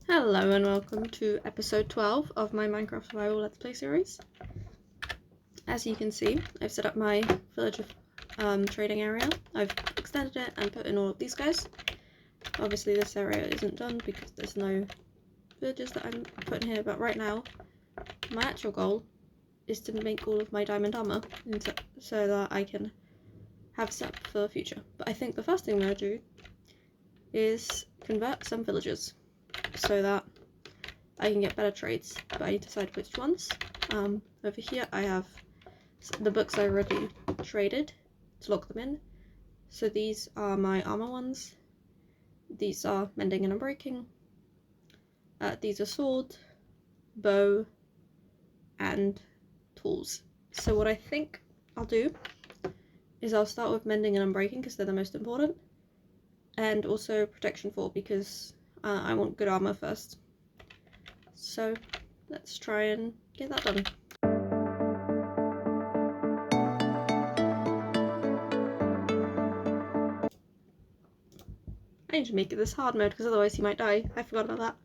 Hello and welcome to episode 12 of my Minecraft Survival Let's Play series. As you can see, I've set up my village of trading area. I've extended it and put in all of these guys. Obviously this area isn't done because there's no villages that I'm putting here, but right now my actual goal is to make all of my diamond armor so that I can have stuff for the future. But I think the first thing I'm going to do is convert some villagers so that I can get better trades, but I need to decide which ones. Over here I have the books I already traded to lock them in. So these are my armor ones, these are mending and unbreaking, these are sword, bow, and tools. So what I think I'll do is I'll start with mending and unbreaking because they're the most important, and also protection 4 because I want good armor first. So let's try and get that done. I need to make it this hard mode because otherwise he might die. I forgot about that.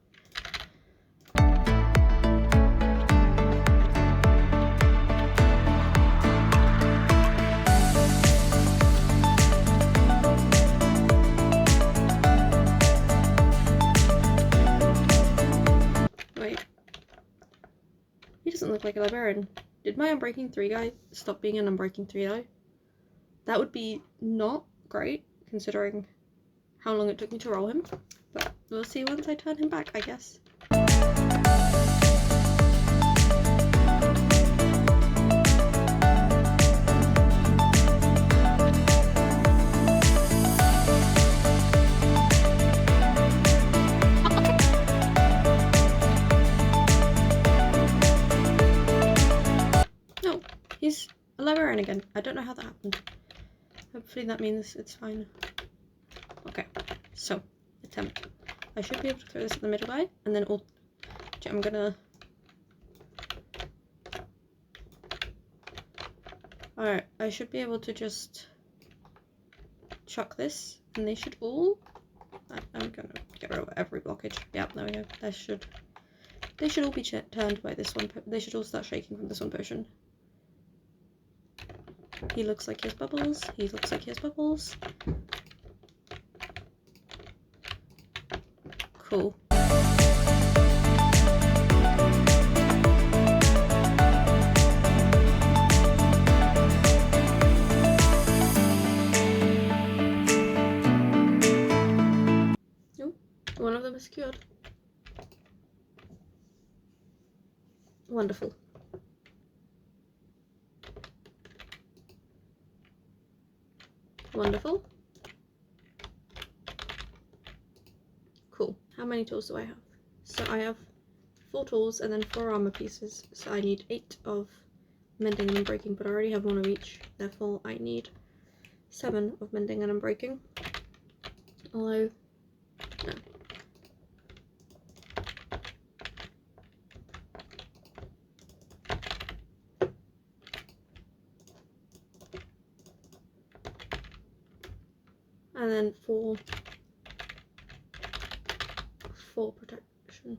He doesn't look like a librarian. Did my Unbreaking 3 guy stop being an Unbreaking 3 though? That would be not great, considering how long it took me to roll him. But we'll see once I turn him back, I guess. He's a librarian again. I don't know how that happened. Hopefully that means it's fine. Okay, so attempt. I should be able to throw this at the middle guy, and then I'm gonna. Alright, I should be able to just chuck this, and they should all. I'm gonna get rid of every blockage. Yeah, there we go. They should all be turned by this one. They should all start shaking from this one potion. He looks like he has bubbles. He looks like he has bubbles. Cool. Oh, one of them is cured. Wonderful. Wonderful. Cool. How many tools do I have? So I have 4 tools and then 4 armor pieces. So I need 8 of mending and unbreaking, but I already have 1 of each. Therefore I need 7 of mending and unbreaking. Although, no. And then 4 protection.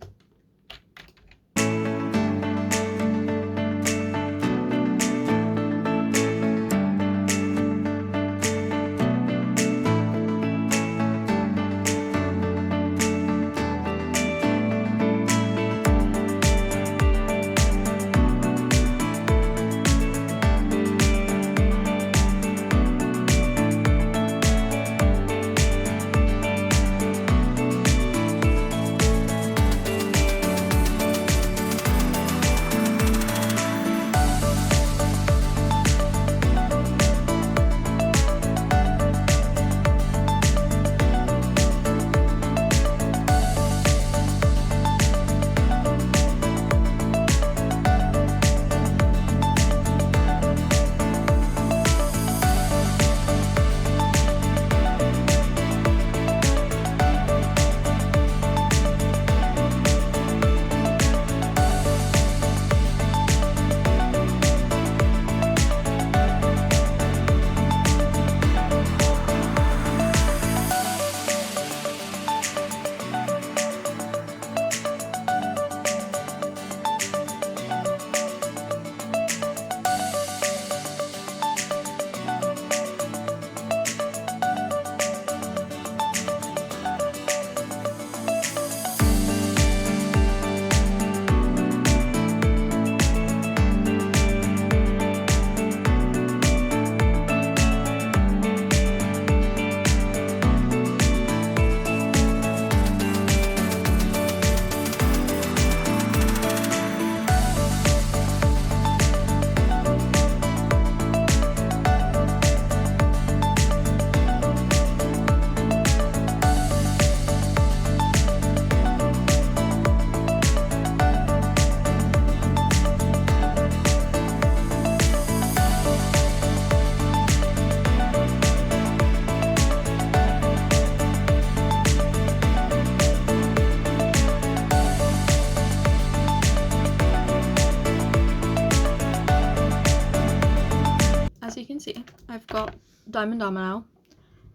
I've got Diamond Armor now.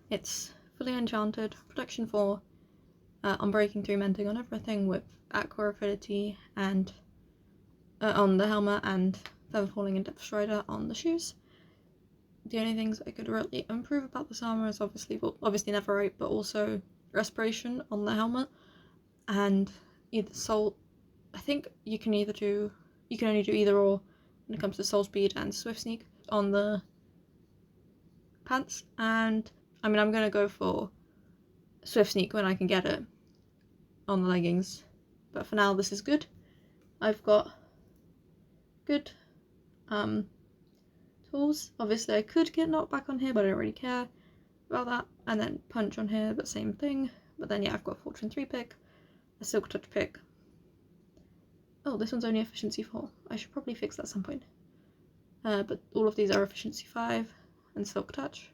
It's fully enchanted, protection 4, unbreaking 3, mending on everything with Aqua Affinity and on the helmet, and Feather Falling and Depth Strider on the shoes. The only things I could really improve about this armor is obviously Netherite, but also Respiration on the helmet, and either Soul. I think you can only do either or when it comes to Soul Speed and Swift Sneak on the pants. And I mean, I'm gonna go for Swift Sneak when I can get it on the leggings, but for now this is good. I've got good tools. Obviously I could get knockback on here, but I don't really care about that, and then punch on here, but same thing. But then yeah, I've got a Fortune 3 pick, a Silk Touch pick. Oh, this one's only efficiency 4. I should probably fix that at some point. But all of these are efficiency 5 and Silk Touch.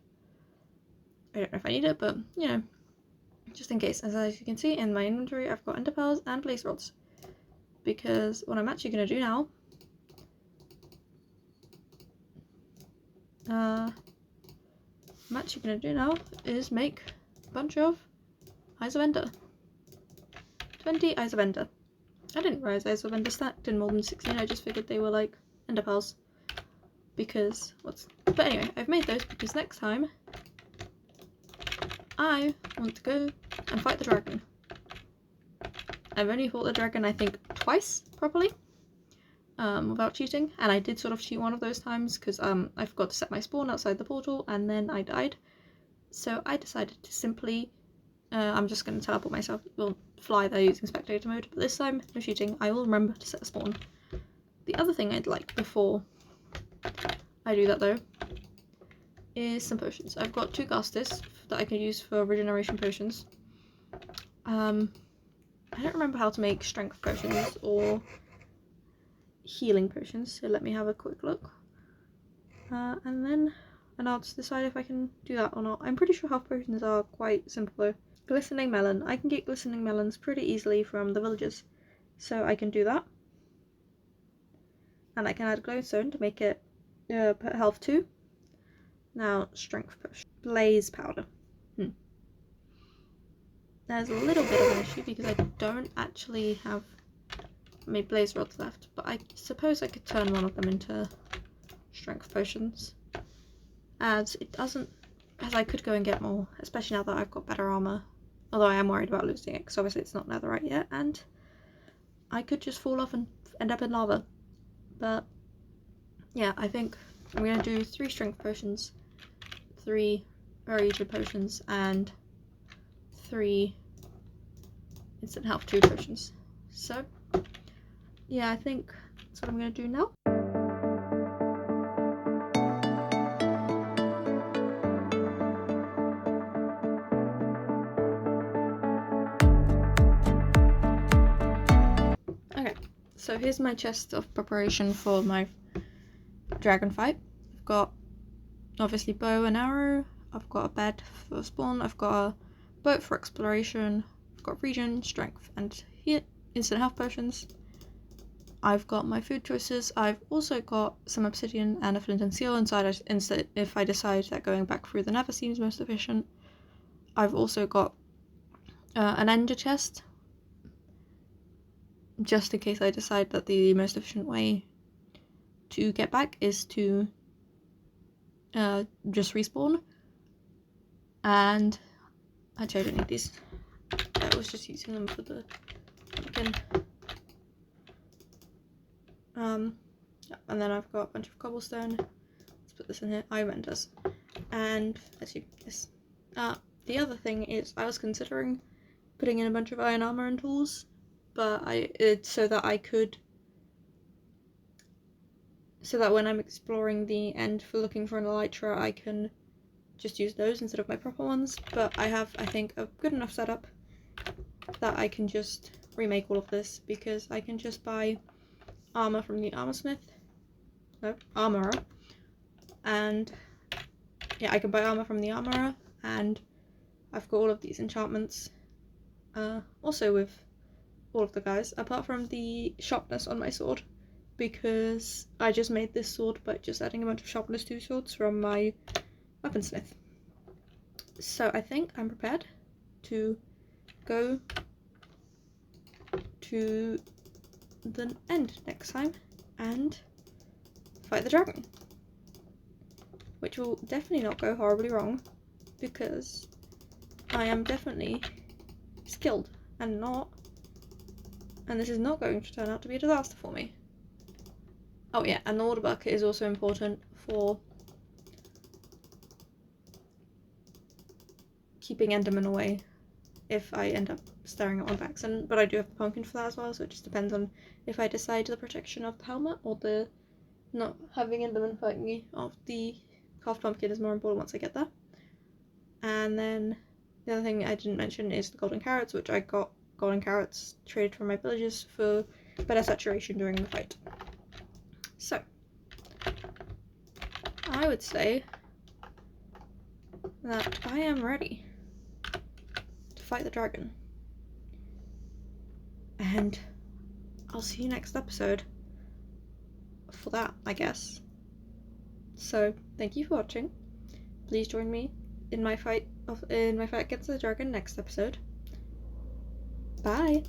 I don't know if I need it, but you know, just in case. As you can see in my inventory, I've got Enderpearls and Blaze Rods, because what I'm actually going to do now is make a bunch of Eyes of Ender. 20 Eyes of Ender. I didn't realize Eyes of Ender stacked in more than 16, I just figured they were like Enderpearls. But anyway, I've made those because next time I want to go and fight the dragon. I've only fought the dragon I think twice properly, without cheating, and I did sort of cheat one of those times because I forgot to set my spawn outside the portal and then I died. So I decided to simply, I'm just going to teleport myself, well, fly there using spectator mode, but this time, no cheating, I will remember to set a spawn. The other thing I'd like before I do that though is some potions. I've got 2 Ghastis that I can use for regeneration potions. I don't remember how to make strength potions or healing potions, so let me have a quick look. And I'll just decide if I can do that or not. I'm pretty sure health potions are quite simple though. Glistening Melon. I can get glistening melons pretty easily from the villagers, so I can do that. And I can add glowstone to make it put health 2. Now, strength potion. Blaze powder. There's a little bit of an issue because I don't actually have my blaze rods left, but I suppose I could turn one of them into strength potions, as I could go and get more, especially now that I've got better armor, although I am worried about losing it because obviously it's not netherite yet, and I could just fall off and end up in lava. But yeah, I think I'm going to do 3 strength potions, 3 variation potions, and 3 instant health 2 potions. So yeah, I think that's what I'm going to do now. Okay, so here's my chest of preparation for my dragon fight. I've got obviously bow and arrow, I've got a bed for spawn, I've got a boat for exploration, I've got regen, strength, and instant health potions. I've got my food choices. I've also got some obsidian and a flint and steel inside if I decide that going back through the nether seems most efficient. I've also got an ender chest, just in case I decide that the most efficient way to get back is to just respawn. And actually I don't need these. I was just using them for the pumpkin. And then I've got a bunch of cobblestone. Let's put this in here. Iron Enders. And let's do this. The other thing is I was considering putting in a bunch of iron armor and tools, but so that when I'm exploring the end for looking for an elytra, I can just use those instead of my proper ones. But I have, I think, a good enough setup that I can just remake all of this, because I can just buy armor from the armorer, and yeah, I can buy armor from the armorer, and I've got all of these enchantments also with all of the guys, apart from the sharpness on my sword, because I just made this sword by just adding a bunch of sharpness 2 swords from my weaponsmith. So I think I'm prepared to go to the end next time and fight the dragon, which will definitely not go horribly wrong because I am definitely skilled and this is not going to turn out to be a disaster for me. Oh yeah, and the water bucket is also important for keeping Enderman away if I end up staring at one by accident, but I do have the pumpkin for that as well, so it just depends on if I decide the protection of the helmet or the not having Enderman fight me of the carved pumpkin is more important once I get there. And then the other thing I didn't mention is the golden carrots, which I got golden carrots traded from my villagers for better saturation during the fight. So I would say that I am ready to fight the dragon. And I'll see you next episode for that, I guess. So thank you for watching. Please join me in my fight against the dragon next episode. Bye!